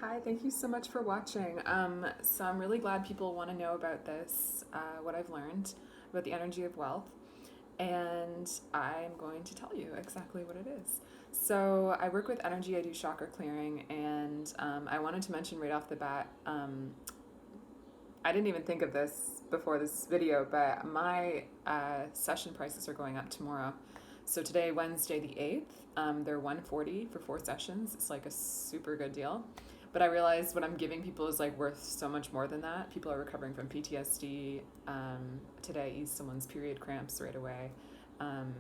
Hi, thank you so much for watching. So I'm really glad people want to know about this, what I've learned about the energy of wealth, and I'm going to tell you exactly what it is. So I work with energy, I do chakra clearing, and I wanted to mention right off the bat, I didn't even think of this before this video, but my session prices are going up tomorrow. So today, Wednesday the 8th, they're $140 for 4 sessions. It's like a super good deal. But I realized what I'm giving people is like worth so much more than that. People are recovering from PTSD. Today, I eased someone's period cramps right away. Um,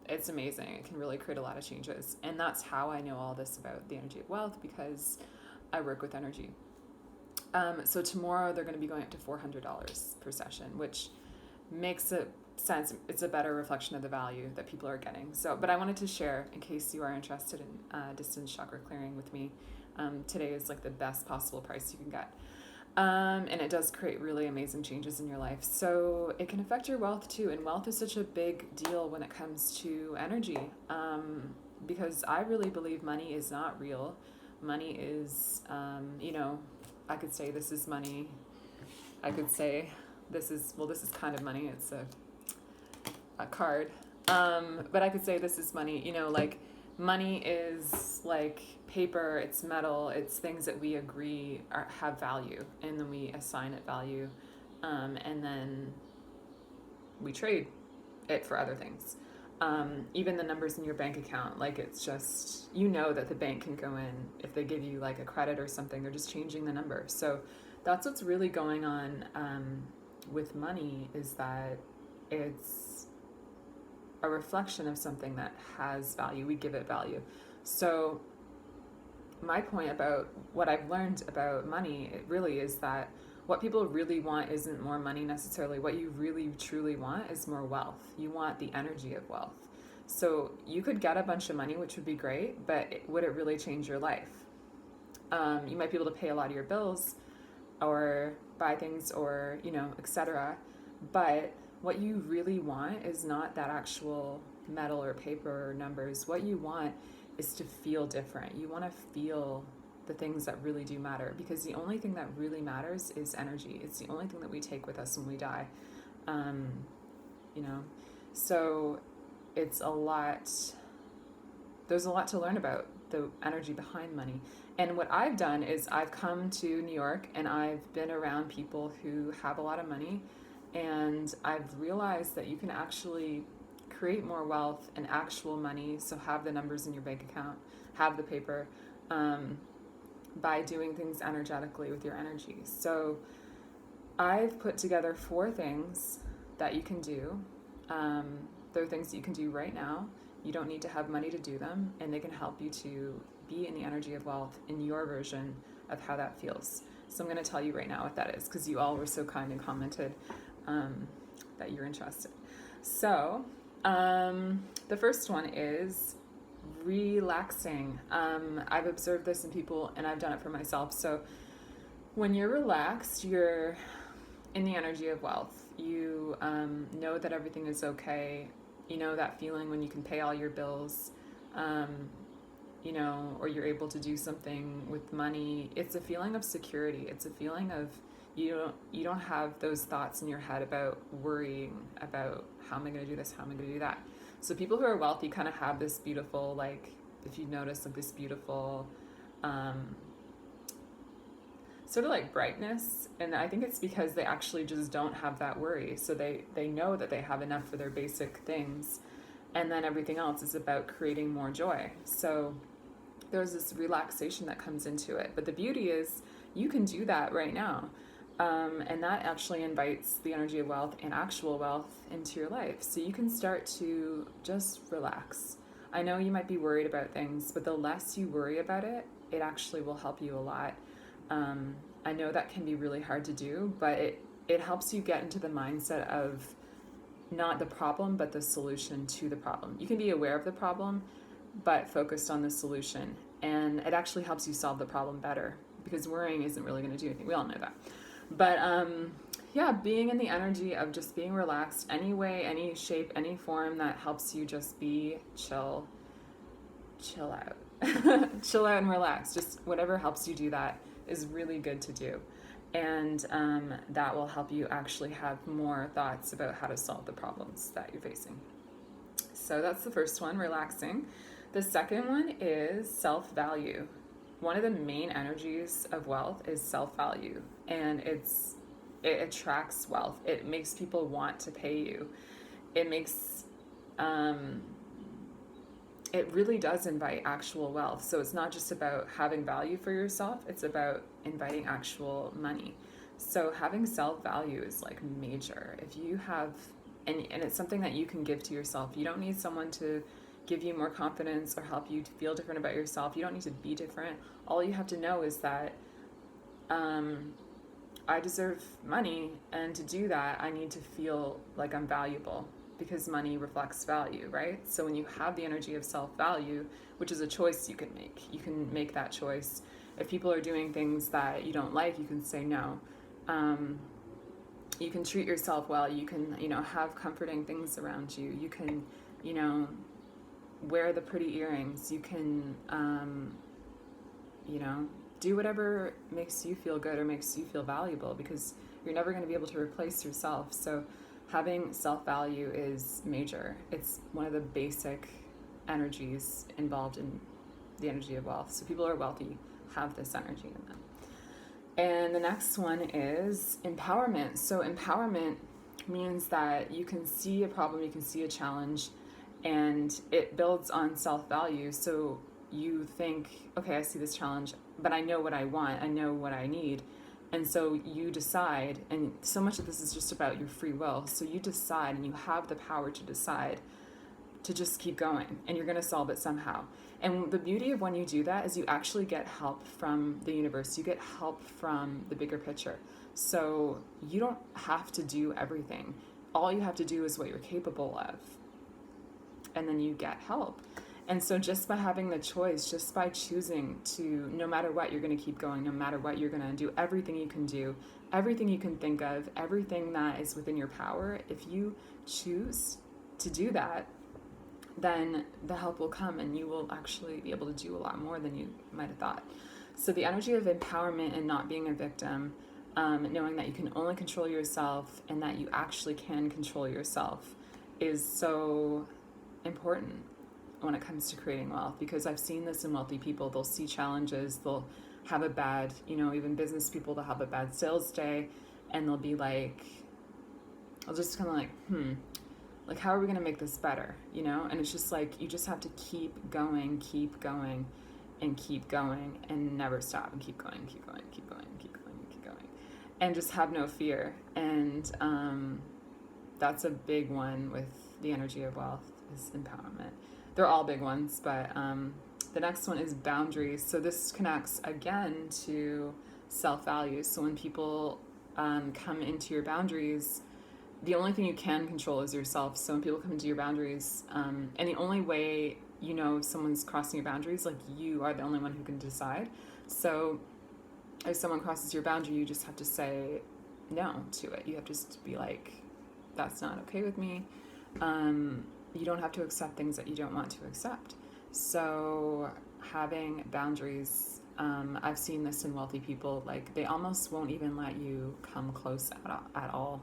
it's amazing. It can really create a lot of changes. And that's how I know all this about the energy of wealth, because I work with energy. So tomorrow they're going to be going up to $400 per session, which makes it sense. It's a better reflection of the value that people are getting. So, but I wanted to share in case you are interested in distance chakra clearing with me. Today is like the best possible price you can get. And it does create really amazing changes in your life. So it can affect your wealth too. And wealth is such a big deal when it comes to energy, because I really believe money is not real. Money is, I could say this is money. I could say this is kind of money. It's a card. But I could say this is money. Like money is like paper, it's metal, it's things that we agree have value, and then we assign it value, and then we trade it for other things. Even the numbers in your bank account, like it's just, that the bank can go in, if they give you like a credit or something, they're just changing the number. So that's what's really going on with money, is that it's a reflection of something that has value. We give it value. So my point about what I've learned about money, it really is that what people really want isn't more money necessarily. What you really truly want is more wealth. You want the energy of wealth. So you could get a bunch of money, which would be great, but would it really change your life? You might be able to pay a lot of your bills or buy things, or etc. But what you really want is not that actual metal or paper or numbers. What you want is to feel different. You want to feel the things that really do matter, because the only thing that really matters is energy. It's the only thing that we take with us when we die. So it's a lot. There's a lot to learn about the energy behind money. And what I've done is I've come to New York and I've been around people who have a lot of money, and I've realized that you can actually create more wealth and actual money. So have the numbers in your bank account, have the paper, by doing things energetically with your energy. So I've put together 4 things that you can do. There are things that you can do right now. You don't need to have money to do them, and they can help you to be in the energy of wealth in your version of how that feels. So I'm going to tell you right now what that is, because you all were so kind and commented that you're interested. So the first one is relaxing. I've observed this in people, and I've done it for myself. So when you're relaxed, you're in the energy of wealth. You know that everything is okay. You know that feeling when you can pay all your bills, or you're able to do something with money. It's a feeling of security. It's a feeling of you don't have those thoughts in your head about worrying about how am I going to do this, how am I going to do that. So people who are wealthy kind of have this beautiful, like, if you notice, like this beautiful sort of like brightness. And I think it's because they actually just don't have that worry. So they know that they have enough for their basic things, and then everything else is about creating more joy. So there's this relaxation that comes into it. But the beauty is you can do that right now. And that actually invites the energy of wealth and actual wealth into your life. So you can start to just relax. I know you might be worried about things, but the less you worry about it, it actually will help you a lot. I know that can be really hard to do, but it helps you get into the mindset of not the problem, but the solution to the problem. You can be aware of the problem, but focused on the solution. And it actually helps you solve the problem better, because worrying isn't really going to do anything. We all know that. But being in the energy of just being relaxed, any way, any shape, any form that helps you just be chill out. chill out and relax. Just whatever helps you do that is really good to do. And that will help you actually have more thoughts about how to solve the problems that you're facing. So that's the first one, relaxing. The second one is self-value. One of the main energies of wealth is self-value, and it attracts wealth. It makes people want to pay you. It makes it really does invite actual wealth. So it's not just about having value for yourself, it's about inviting actual money. So having self-value is like major. If you have, and it's something that you can give to yourself. You don't need someone to give you more confidence or help you to feel different about yourself. You don't need to be different. All you have to know is that I deserve money, and to do that, I need to feel like I'm valuable, because money reflects value, right? So when you have the energy of self-value, which is a choice you can make that choice. If people are doing things that you don't like, you can say no. You can treat yourself well. You can, have comforting things around you. You can, wear the pretty earrings. You can, do whatever makes you feel good or makes you feel valuable, because you're never going to be able to replace yourself. So having self-value is major. It's one of the basic energies involved in the energy of wealth. So people who are wealthy have this energy in them. And the next one is empowerment. So empowerment means that you can see a problem, you can see a challenge, and it builds on self-value. So you think, okay, I see this challenge, but I know what I want, I know what I need. And so you decide, and so much of this is just about your free will. So you decide, and you have the power to decide to just keep going, and you're going to solve it somehow. And the beauty of when you do that is you actually get help from the universe. You get help from the bigger picture. So you don't have to do everything. All you have to do is what you're capable of. And then you get help. And so just by having the choice, just by choosing to, no matter what, you're going to keep going, no matter what, you're going to do everything you can do, everything you can think of, everything that is within your power. If you choose to do that, then the help will come, and you will actually be able to do a lot more than you might have thought. So the energy of empowerment and not being a victim, knowing that you can only control yourself and that you actually can control yourself, is so important when it comes to creating wealth, because I've seen this in wealthy people. They'll see challenges, they'll have a bad, even business people, they'll have a bad sales day, and they'll be like, I'll just kind of like, how are we going to make this better, And it's just like, you just have to keep going, and keep going, and never stop, and keep going, keep going, keep going, keep going, keep going, and just have no fear. And that's a big one with the energy of wealth, is empowerment. They're all big ones, but the next one is boundaries. So this connects again to self-value. So when people come into your boundaries, the only thing you can control is yourself. So when people come into your boundaries, and the only way if someone's crossing your boundaries, like, you are the only one who can decide. So if someone crosses your boundary, you just have to say no to it. You have to just be like, that's not okay with me. You don't have to accept things that you don't want to accept. So having boundaries, I've seen this in wealthy people, like, they almost won't even let you come close at all.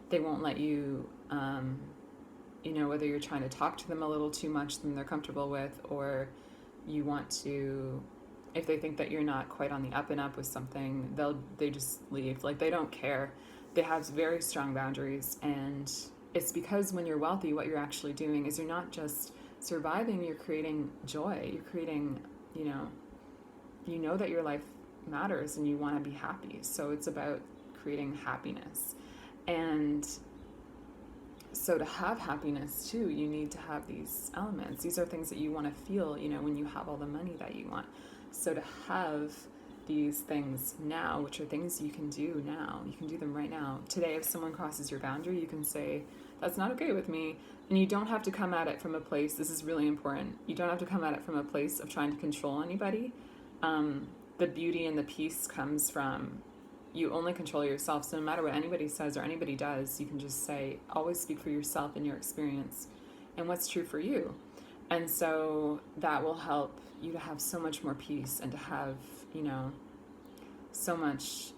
They won't let you, whether you're trying to talk to them a little too much than they're comfortable with, or you want to, if they think that you're not quite on the up and up with something, they just leave. Like, they don't care. They have very strong boundaries, and it's because when you're wealthy, what you're actually doing is you're not just surviving, you're creating joy. You're creating, you know that your life matters and you want to be happy. So it's about creating happiness. And so to have happiness too, you need to have these elements. These are things that you want to feel, when you have all the money that you want. So to have these things now, which are things you can do now, you can do them right now. Today, if someone crosses your boundary, you can say, that's not okay with me. And you don't have to come at it from a place, this is really important, you don't have to come at it from a place of trying to control anybody. The beauty and the peace comes from, you only control yourself. So no matter what anybody says or anybody does, you can just say, always speak for yourself and your experience and what's true for you. And so that will help you to have so much more peace and to have, you know, so much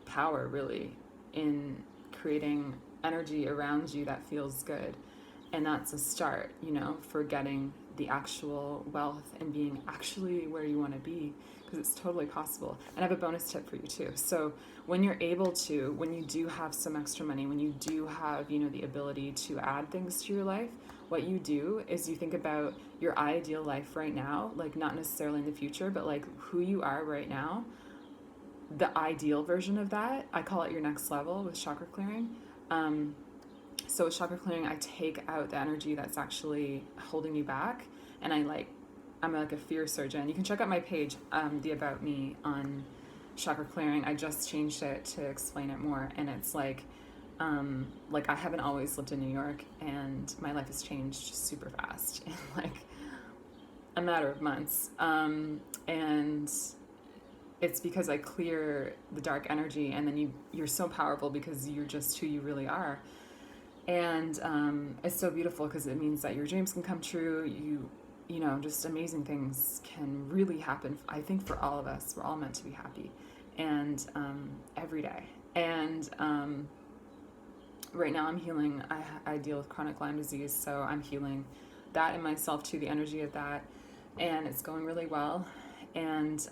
power really in creating energy around you that feels good. And that's a start, you know, for getting the actual wealth and being actually where you want to be, because it's totally possible. And I have a bonus tip for you too. So when you're able to, when you do have some extra money, when you do have, you know, the ability to add things to your life, what you do is you think about your ideal life right now, like not necessarily in the future, but like who you are right now, the ideal version of that. I call it your next level with chakra clearing. So with chakra clearing, I take out the energy that's actually holding you back, and I'm like a fear surgeon. You can check out my page, the About Me on chakra clearing. I just changed it to explain it more, and it's like I haven't always lived in New York, and my life has changed super fast in like a matter of months, and it's because I clear the dark energy, and then you're so powerful because you're just who you really are. And it's so beautiful because it means that your dreams can come true. You know, just amazing things can really happen. I think for all of us, we're all meant to be happy, and every day. And right now, I'm healing. I deal with chronic Lyme disease, so I'm healing that in myself too. The energy of that, and it's going really well. And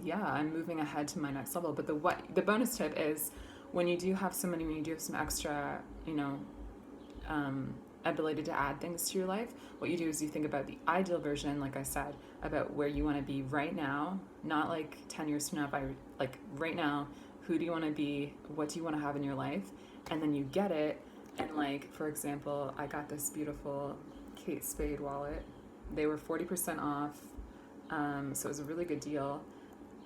yeah, I'm moving ahead to my next level. But the bonus tip is, when you do have some money, when you do have some extra, you know, ability to add things to your life, what you do is you think about the ideal version, like I said, about where you want to be right now, not like 10 years from now, but like right now, who do you want to be? What do you want to have in your life? And then you get it. And like, for example, I got this beautiful Kate Spade wallet. They were 40% off. So it was a really good deal,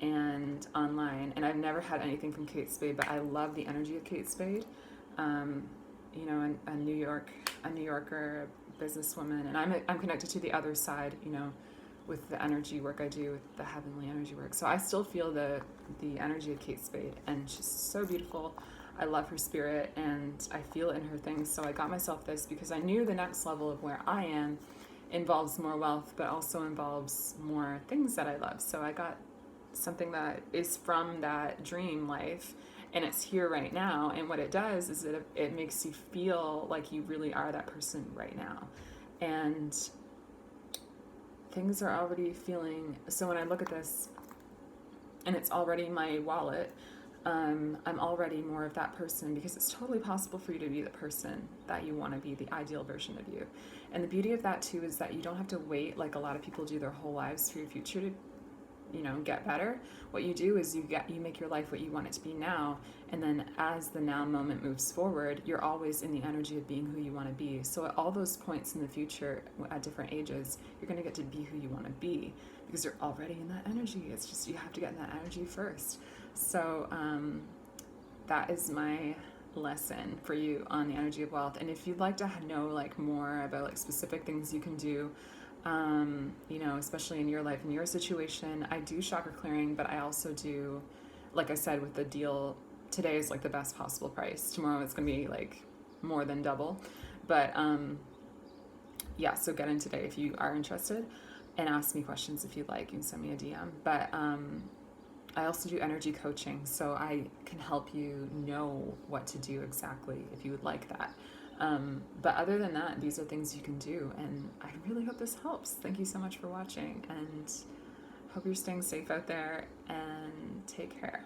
and online. And I've never had anything from Kate Spade, but I love the energy of Kate Spade. You know, a New Yorker businesswoman, and I'm connected to the other side, you know, with the energy work I do, with the heavenly energy work. So I still feel the energy of Kate Spade, and she's so beautiful. I love her spirit, and I feel it in her things. So I got myself this because I knew the next level of where I am involves more wealth, but also involves more things that I love. So I got something that is from that dream life, and it's here right now. And what it does is it makes you feel like you really are that person right now. And things are already feeling, so when I look at this and it's already my wallet, I'm already more of that person, because it's totally possible for you to be the person that you want to be, the ideal version of you. And the beauty of that too is that you don't have to wait like a lot of people do their whole lives for your future to, you know, get better. What you do is you make your life what you want it to be now, and then as the now moment moves forward, you're always in the energy of being who you want to be. So at all those points in the future, at different ages, you're going to get to be who you want to be, because you're already in that energy. It's just you have to get in that energy first. So that is my lesson for you on the energy of wealth. And if you'd like to know like more about like specific things you can do, you know, especially in your life, in your situation, I do chakra clearing, but I also do, like I said, with the deal today is like the best possible price. Tomorrow it's going to be like more than double. But yeah, so get in today if you are interested, and ask me questions if you'd like. You can send me a DM. But I also do energy coaching, so I can help you know what to do exactly if you would like that. But other than that, these are things you can do, and I really hope this helps. Thank you so much for watching, and hope you're staying safe out there, and take care.